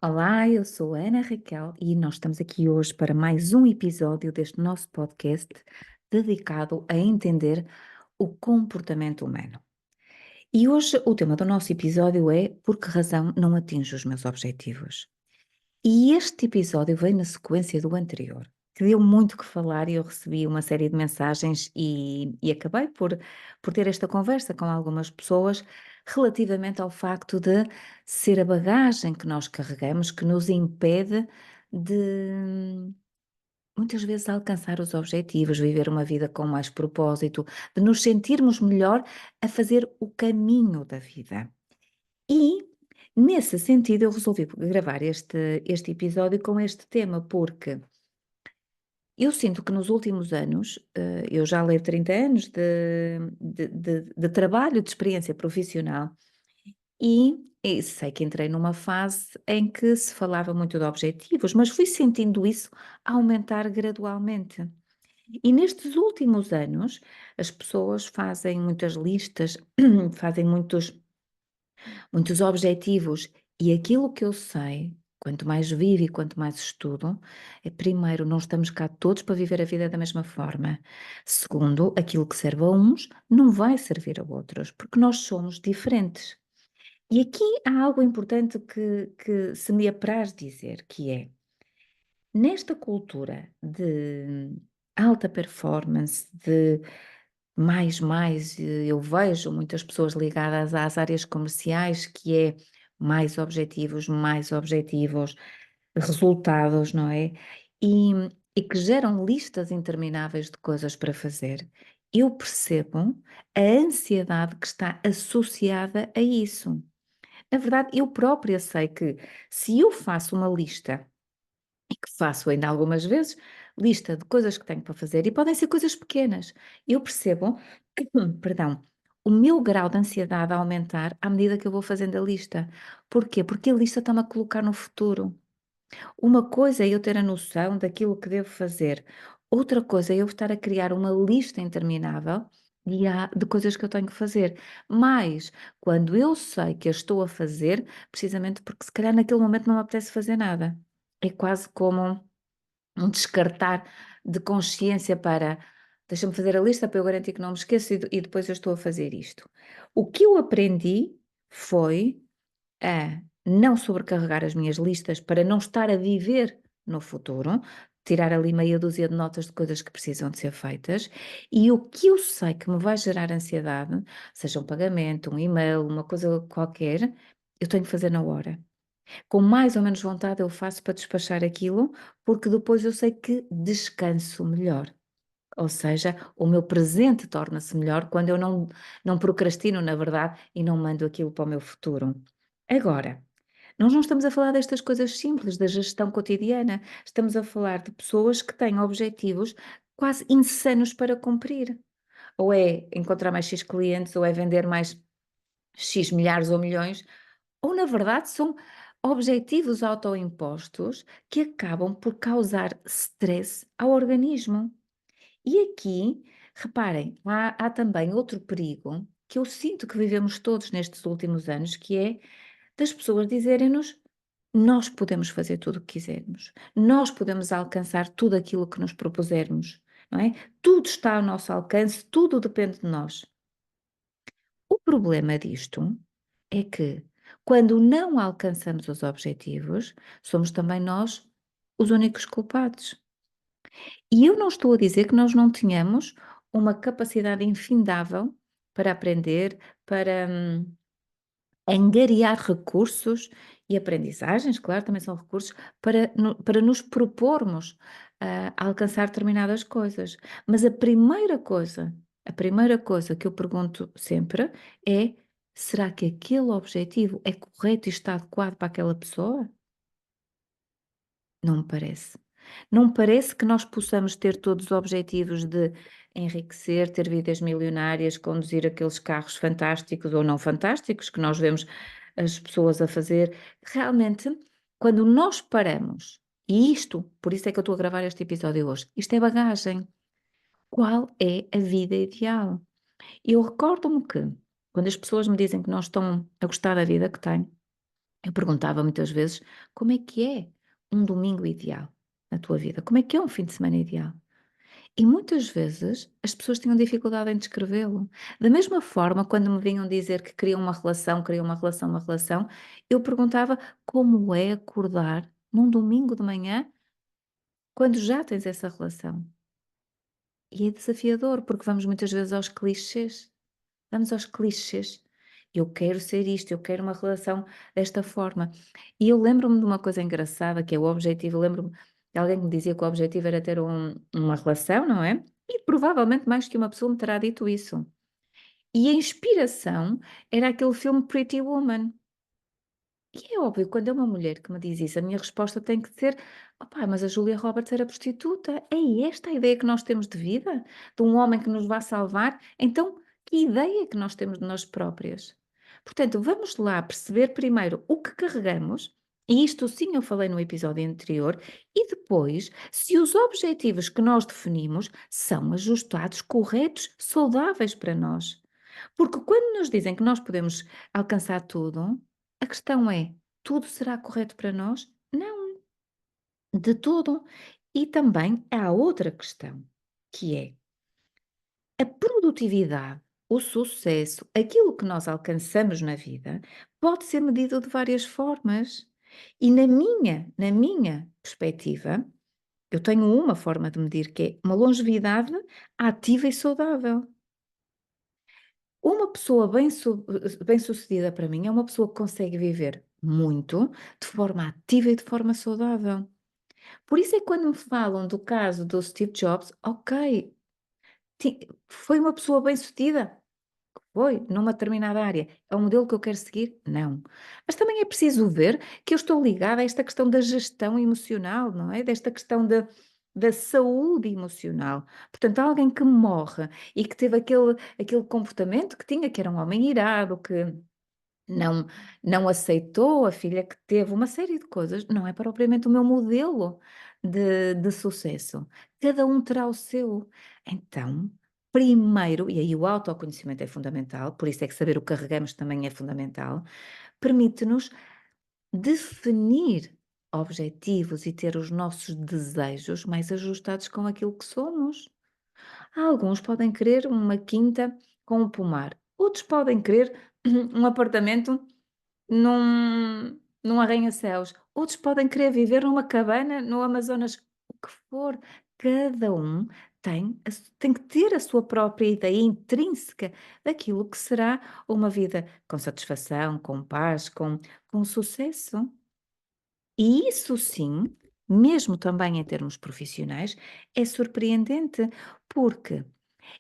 Olá, eu sou a Ana Raquel e nós estamos aqui hoje para mais um episódio deste nosso podcast dedicado a entender o comportamento humano. E hoje o tema do nosso episódio é Por que razão não atinjo os meus objetivos? E este episódio vem na sequência do anterior, que deu muito que falar e eu recebi uma série de mensagens e acabei por ter esta conversa com algumas pessoas relativamente ao facto de ser a bagagem que nós carregamos que nos impede de muitas vezes alcançar os objetivos, viver uma vida com mais propósito, de nos sentirmos melhor a fazer o caminho da vida. E, nesse sentido, eu resolvi gravar este episódio com este tema, porque eu sinto que nos últimos anos, eu já levo 30 anos de trabalho, de experiência profissional, e sei que entrei numa fase em que se falava muito de objetivos, mas fui sentindo isso aumentar gradualmente. E nestes últimos anos, as pessoas fazem muitas listas, fazem muitos objetivos, e aquilo que eu sei, quanto mais vivo e quanto mais estudo, é primeiro, não estamos cá todos para viver a vida da mesma forma. Segundo, aquilo que serve a uns não vai servir a outros, porque nós somos diferentes. E aqui há algo importante que se me apraz dizer, que é, nesta cultura de alta performance, de mais, eu vejo muitas pessoas ligadas às áreas comerciais, que é mais objetivos, resultados, não é? E, e que geram listas intermináveis de coisas para fazer. Eu percebo a ansiedade que está associada a isso. Na verdade, eu própria sei que se eu faço uma lista e que faço ainda algumas vezes, lista de coisas que tenho para fazer e podem ser coisas pequenas. Eu percebo que, perdão, o meu grau de ansiedade a aumentar à medida que eu vou fazendo a lista. Porquê? Porque a lista está-me a colocar no futuro. Uma coisa é eu ter a noção daquilo que devo fazer, outra coisa é eu estar a criar uma lista interminável de coisas que eu tenho que fazer. Mas quando eu sei que a estou a fazer, precisamente porque se calhar naquele momento não me apetece fazer nada. É quase como um descartar de consciência para deixa-me fazer a lista para eu garantir que não me esqueço e depois eu estou a fazer isto. O que eu aprendi foi a não sobrecarregar as minhas listas para não estar a viver no futuro, tirar ali meia dúzia de notas de coisas que precisam de ser feitas, e o que eu sei que me vai gerar ansiedade, seja um pagamento, um e-mail, uma coisa qualquer, eu tenho que fazer na hora. Com mais ou menos vontade eu faço para despachar aquilo, porque depois eu sei que descanso melhor. Ou seja, o meu presente torna-se melhor quando eu não procrastino, na verdade, e não mando aquilo para o meu futuro. Agora, nós não estamos a falar destas coisas simples da gestão cotidiana, estamos a falar de pessoas que têm objetivos quase insanos para cumprir. Ou é encontrar mais X clientes, ou é vender mais X milhares ou milhões, ou na verdade são objetivos autoimpostos que acabam por causar stress ao organismo. E aqui, reparem, há também outro perigo que eu sinto que vivemos todos nestes últimos anos, que é das pessoas dizerem-nos: nós podemos fazer tudo o que quisermos, nós podemos alcançar tudo aquilo que nos propusermos, não é? Tudo está ao nosso alcance, tudo depende de nós. O problema disto é que, quando não alcançamos os objetivos, somos também nós os únicos culpados. E eu não estou a dizer que nós não tenhamos uma capacidade infindável para aprender, para angariar recursos e aprendizagens, claro, também são recursos, para nos propormos a alcançar determinadas coisas. Mas a primeira coisa que eu pergunto sempre é: será que aquele objetivo é correto e está adequado para aquela pessoa? Não me parece. Não me parece que nós possamos ter todos os objetivos de enriquecer, ter vidas milionárias, conduzir aqueles carros fantásticos ou não fantásticos que nós vemos as pessoas a fazer. Realmente, quando nós paramos, e isto, por isso é que eu estou a gravar este episódio hoje, isto é bagagem. Qual é a vida ideal? Eu recordo-me que, quando as pessoas me dizem que não estão a gostar da vida que têm, Eu perguntava muitas vezes como é que é um domingo ideal na tua vida? Como é que é um fim de semana ideal? E muitas vezes as pessoas tinham dificuldade em descrevê-lo. Da mesma forma, quando me vinham dizer que queriam uma relação, uma relação, eu perguntava como é acordar num domingo de manhã quando já tens essa relação. E é desafiador, porque vamos muitas vezes aos clichês. Vamos aos clichês. Eu quero ser isto, eu quero uma relação desta forma. E eu lembro-me de uma coisa engraçada, que é o objetivo. Eu lembro-me de alguém que me dizia que o objetivo era ter uma relação, não é? E provavelmente mais que uma pessoa me terá dito isso. E a inspiração era aquele filme Pretty Woman. E é óbvio, quando é uma mulher que me diz isso, a minha resposta tem que ser: opá, mas a Julia Roberts era prostituta. É esta a ideia que nós temos de vida? De um homem que nos vai salvar? Então, que ideia que nós temos de nós próprias? Portanto, vamos lá perceber primeiro o que carregamos, e isto sim eu falei no episódio anterior, e depois, se os objetivos que nós definimos são ajustados, corretos, saudáveis para nós. Porque quando nos dizem que nós podemos alcançar tudo, a questão é: tudo será correto para nós? Não, de todo. E também há outra questão, que é a produtividade, o sucesso, aquilo que nós alcançamos na vida, pode ser medido de várias formas. E na minha perspectiva, eu tenho uma forma de medir que é uma longevidade ativa e saudável. Uma pessoa bem-sucedida para mim é uma pessoa que consegue viver muito, de forma ativa e de forma saudável. Por isso é que quando me falam do caso do Steve Jobs, ok, foi uma pessoa bem-sucedida, foi, numa determinada área. É o modelo que eu quero seguir? Não. Mas também é preciso ver que eu estou ligada a esta questão da gestão emocional, não é? Desta questão da saúde emocional. Portanto, alguém que morre e que teve aquele comportamento que tinha, que era um homem irado, que não, não aceitou a filha que teve, uma série de coisas, não é propriamente o meu modelo de sucesso. Cada um terá o seu. Então, primeiro, e aí o autoconhecimento é fundamental, por isso é que saber o que carregamos também é fundamental, permite-nos definir objetivos e ter os nossos desejos mais ajustados com aquilo que somos. Alguns podem querer uma quinta com um pomar, outros podem querer um apartamento num arranha-céus, outros podem querer viver numa cabana no Amazonas, o que for, cada um tem que ter a sua própria ideia intrínseca daquilo que será uma vida com satisfação, com paz, com sucesso. E isso sim, mesmo também em termos profissionais, é surpreendente, porque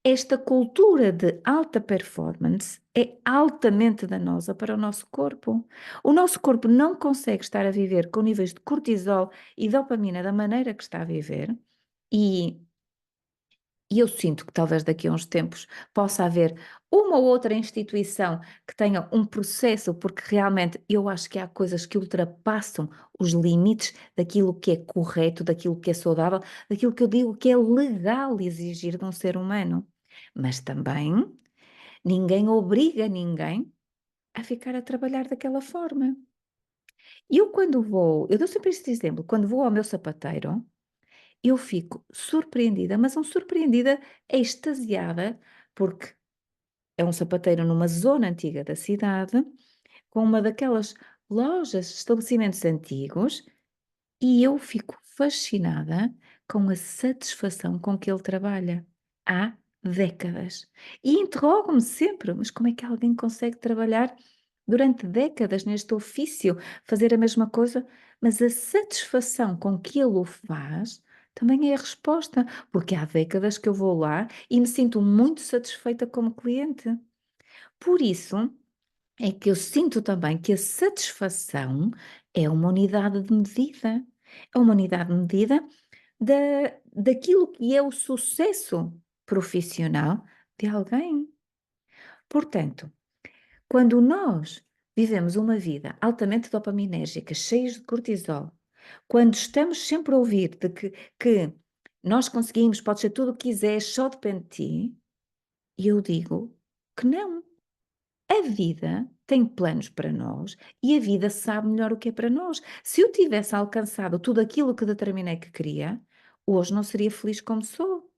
esta cultura de alta performance é altamente danosa para o nosso corpo. O nosso corpo não consegue estar a viver com níveis de cortisol e dopamina da maneira que está a viver, e, e eu sinto que talvez daqui a uns tempos possa haver uma ou outra instituição que tenha um processo, porque realmente eu acho que há coisas que ultrapassam os limites daquilo que é correto, daquilo que é saudável, daquilo que eu digo que é legal exigir de um ser humano. Mas também ninguém obriga ninguém a ficar a trabalhar daquela forma. Eu dou sempre este exemplo, quando vou ao meu sapateiro, eu fico surpreendida, mas não surpreendida, extasiada, porque é um sapateiro numa zona antiga da cidade, com uma daquelas lojas, estabelecimentos antigos, e eu fico fascinada com a satisfação com que ele trabalha há décadas. E interrogo-me sempre: mas como é que alguém consegue trabalhar durante décadas neste ofício, fazer a mesma coisa? Mas a satisfação com que ele o faz também é a resposta, porque há décadas que eu vou lá e me sinto muito satisfeita como cliente. Por isso é que eu sinto também que a satisfação é uma unidade de medida. É uma unidade de medida da, daquilo que é o sucesso profissional de alguém. Portanto, quando nós vivemos uma vida altamente dopaminérgica, cheios de cortisol, quando estamos sempre a ouvir que nós conseguimos, pode ser tudo o que quiseres, só depende de ti, e eu digo que não. A vida tem planos para nós e a vida sabe melhor o que é para nós. Se eu tivesse alcançado tudo aquilo que determinei que queria, hoje não seria feliz como sou,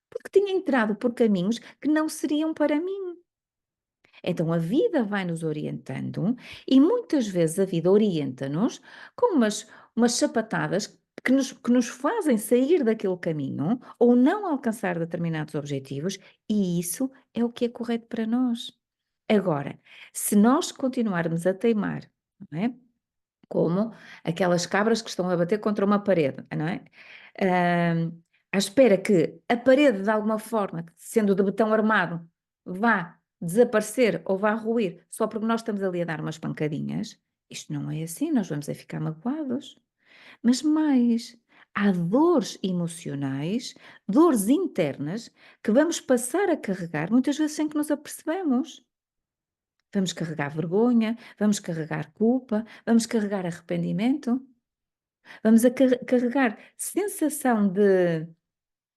porque tinha entrado por caminhos que não seriam para mim. Então a vida vai nos orientando e muitas vezes a vida orienta-nos com umas sapatadas que nos fazem sair daquele caminho ou não alcançar determinados objetivos, e isso é o que é correto para nós. Agora, se nós continuarmos a teimar, não é? Como aquelas cabras que estão a bater contra uma parede, não é? À espera que a parede, de alguma forma, sendo de betão armado, vá desaparecer ou vá ruir, só porque nós estamos ali a dar umas pancadinhas, isto não é assim, nós vamos a ficar magoados. Mas mais, há dores emocionais, dores internas, que vamos passar a carregar, muitas vezes sem que nos apercebamos. Vamos carregar vergonha, vamos carregar culpa, vamos carregar arrependimento, vamos a carregar sensação de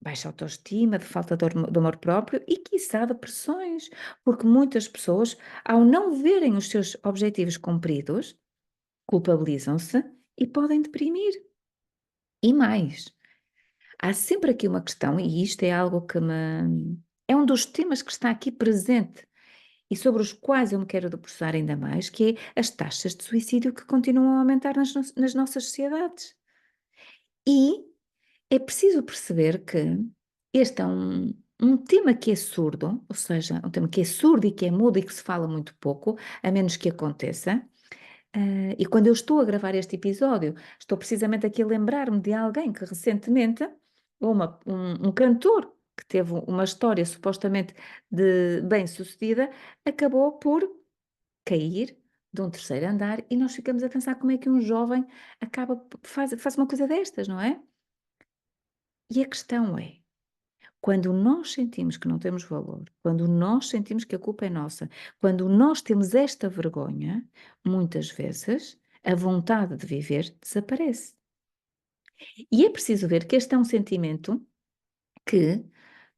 baixa autoestima, de falta de amor próprio e, quiçá, depressões, porque muitas pessoas, ao não verem os seus objetivos cumpridos, culpabilizam-se e podem deprimir. E mais, há sempre aqui uma questão, e isto é algo que é um dos temas que está aqui presente e sobre os quais eu me quero debruçar ainda mais, que é as taxas de suicídio que continuam a aumentar nas nossas sociedades. E é preciso perceber que este é um tema que é surdo, ou seja, um tema que é surdo e que é mudo e que se fala muito pouco, a menos que aconteça. E quando eu estou a gravar este episódio, estou precisamente aqui a lembrar-me de alguém que recentemente, um cantor que teve uma história supostamente de bem-sucedida, acabou por cair de um terceiro andar e nós ficamos a pensar como é que um jovem faz uma coisa destas, não é? E a questão é, quando nós sentimos que não temos valor, quando nós sentimos que a culpa é nossa, quando nós temos esta vergonha, muitas vezes a vontade de viver desaparece. E é preciso ver que este é um sentimento que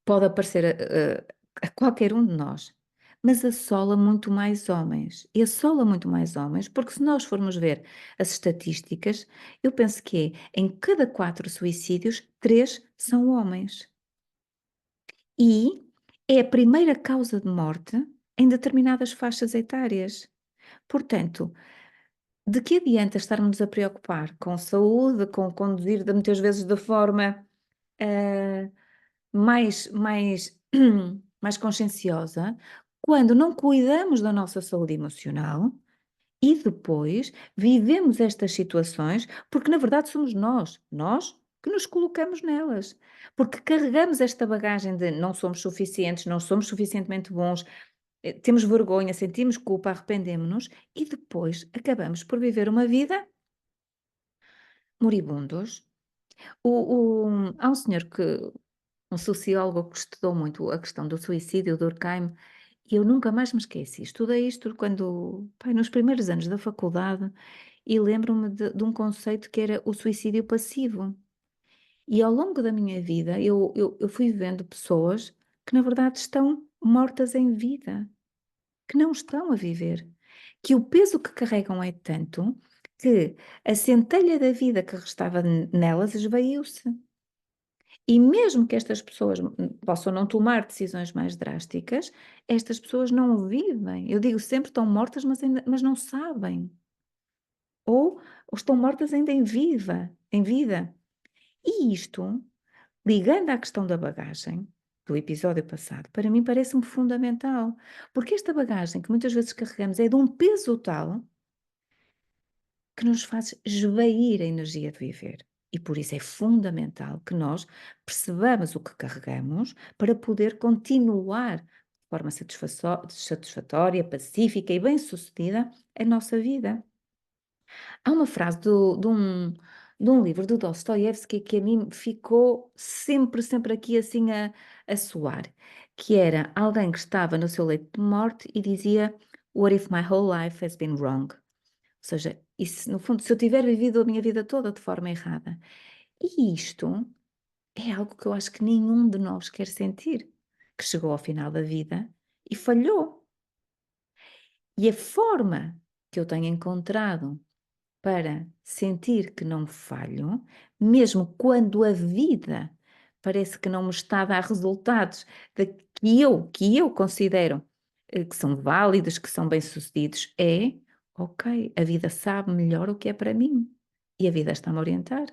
pode aparecer a qualquer um de nós, mas assola muito mais homens. E assola muito mais homens, porque se nós formos ver as estatísticas, eu penso que em cada 4 suicídios, 3 são homens. E é a primeira causa de morte em determinadas faixas etárias. Portanto, de que adianta estarmos a preocupar com saúde, com conduzir muitas vezes de forma ah, mais mais conscienciosa, quando não cuidamos da nossa saúde emocional e depois vivemos estas situações, porque na verdade somos nós que nos colocamos nelas, porque carregamos esta bagagem de não somos suficientes, não somos suficientemente bons, temos vergonha, sentimos culpa, arrependemos-nos e depois acabamos por viver uma vida moribundos. Há um senhor um sociólogo que estudou muito a questão do suicídio, Durkheim, e eu nunca mais me esqueci. Estudei isto quando, pai, nos primeiros anos da faculdade, e lembro-me de um conceito que era o suicídio passivo. E ao longo da minha vida, eu fui vendo pessoas que, na verdade, estão mortas em vida, que não estão a viver, que o peso que carregam é tanto que a centelha da vida que restava nelas esvaiu-se. E mesmo que estas pessoas possam não tomar decisões mais drásticas, estas pessoas não vivem. Eu digo sempre estão mortas, mas não sabem. Ou estão mortas ainda em vida. E isto, ligando à questão da bagagem, do episódio passado, para mim parece-me fundamental. Porque esta bagagem que muitas vezes carregamos é de um peso tal que nos faz esvair a energia de viver. E por isso é fundamental que nós percebamos o que carregamos para poder continuar de forma satisfatória, pacífica e bem-sucedida a nossa vida. Há uma frase de um livro do Dostoiévski que a mim ficou sempre aqui assim a soar, que era alguém que estava no seu leito de morte e dizia: "What if my whole life has been wrong?" Ou seja, no fundo, se eu tiver vivido a minha vida toda de forma errada. E isto é algo que eu acho que nenhum de nós quer sentir, que chegou ao final da vida e falhou. E a forma que eu tenho encontrado para sentir que não falho, mesmo quando a vida parece que não me está a dar resultados que eu considero que são válidos, que são bem-sucedidos, é, ok, a vida sabe melhor o que é para mim e a vida está-me a orientar.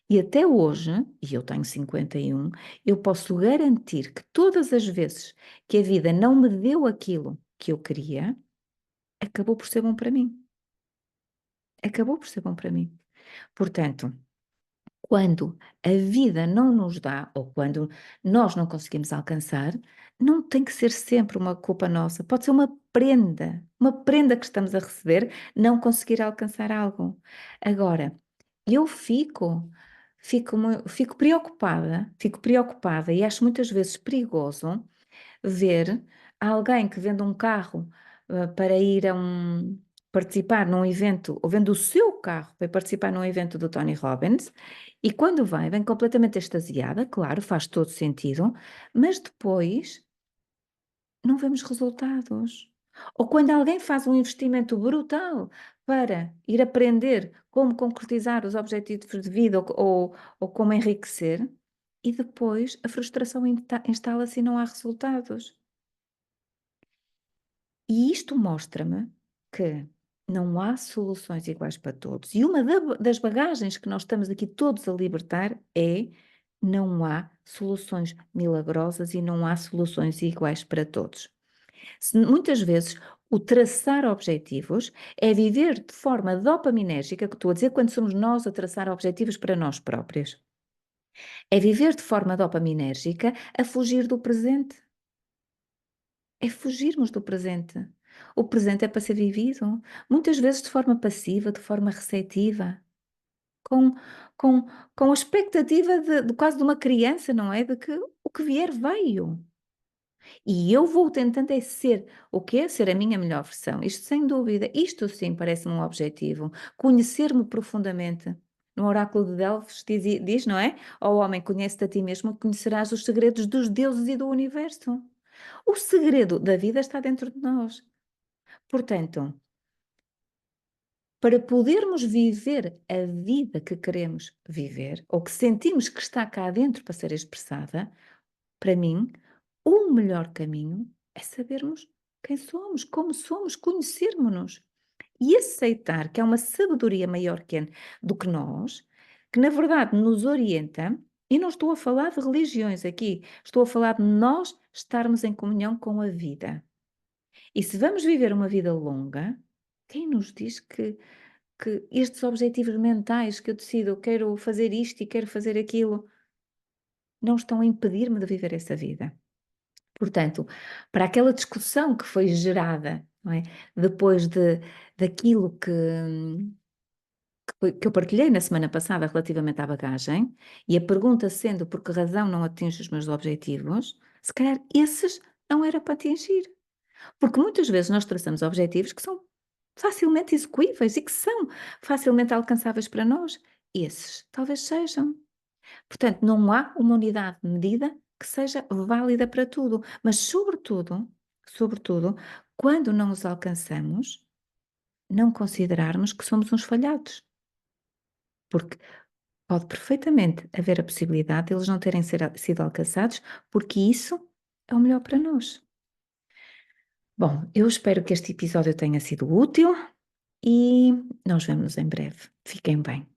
E até hoje, e eu tenho 51, eu posso garantir que todas as vezes que a vida não me deu aquilo que eu queria, acabou por ser bom para mim. Acabou por ser bom para mim. Portanto, quando a vida não nos dá, ou quando nós não conseguimos alcançar, não tem que ser sempre uma culpa nossa, pode ser uma prenda que estamos a receber, não conseguir alcançar algo. Agora, eu fico preocupada e acho muitas vezes perigoso ver alguém que vende um carro para ir participar num evento, ou vende o seu carro para participar num evento do Tony Robbins, e quando vem completamente extasiada, claro, faz todo sentido, mas depois não vemos resultados. Ou quando alguém faz um investimento brutal para ir aprender como concretizar os objetivos de vida ou como enriquecer, e depois a frustração instala-se e não há resultados. E isto mostra-me que não há soluções iguais para todos. E uma das bagagens que nós estamos aqui todos a libertar é: não há soluções milagrosas e não há soluções iguais para todos. Muitas vezes o traçar objetivos é viver de forma dopaminérgica, que estou a dizer quando somos nós a traçar objetivos para nós próprios. É viver de forma dopaminérgica a fugir do presente. É fugirmos do presente. O presente é para ser vivido, muitas vezes de forma passiva, de forma receptiva, com, com, com a expectativa de quase de uma criança, não é? De que o que vier veio. E eu vou tentando é ser o quê? Ser a minha melhor versão. Isto sem dúvida. Isto sim parece-me um objetivo. Conhecer-me profundamente. No oráculo de Delfos diz, não é? Ó homem, conhece-te a ti mesmo, conhecerás os segredos dos deuses e do universo. O segredo da vida está dentro de nós. Portanto, para podermos viver a vida que queremos viver, ou que sentimos que está cá dentro para ser expressada, para mim, o melhor caminho é sabermos quem somos, como somos, conhecermos-nos e aceitar que há uma sabedoria maior do que nós, que na verdade nos orienta, e não estou a falar de religiões aqui, estou a falar de nós estarmos em comunhão com a vida. E se vamos viver uma vida longa, quem nos diz que estes objetivos mentais que eu decido, eu quero fazer isto e quero fazer aquilo, não estão a impedir-me de viver essa vida? Portanto, para aquela discussão que foi gerada, não é? Depois daquilo que eu partilhei na semana passada relativamente à bagagem, e a pergunta sendo por que razão não atingo os meus objetivos, se calhar esses não era para atingir. Porque muitas vezes nós traçamos objetivos que são facilmente execuíveis e que são facilmente alcançáveis para nós. Esses talvez sejam. Portanto, não há uma unidade de medida que seja válida para tudo, mas sobretudo, quando não os alcançamos, não considerarmos que somos uns falhados, porque pode perfeitamente haver a possibilidade de eles não terem sido alcançados, porque isso é o melhor para nós. Bom, eu espero que este episódio tenha sido útil e nós vemos em breve. Fiquem bem.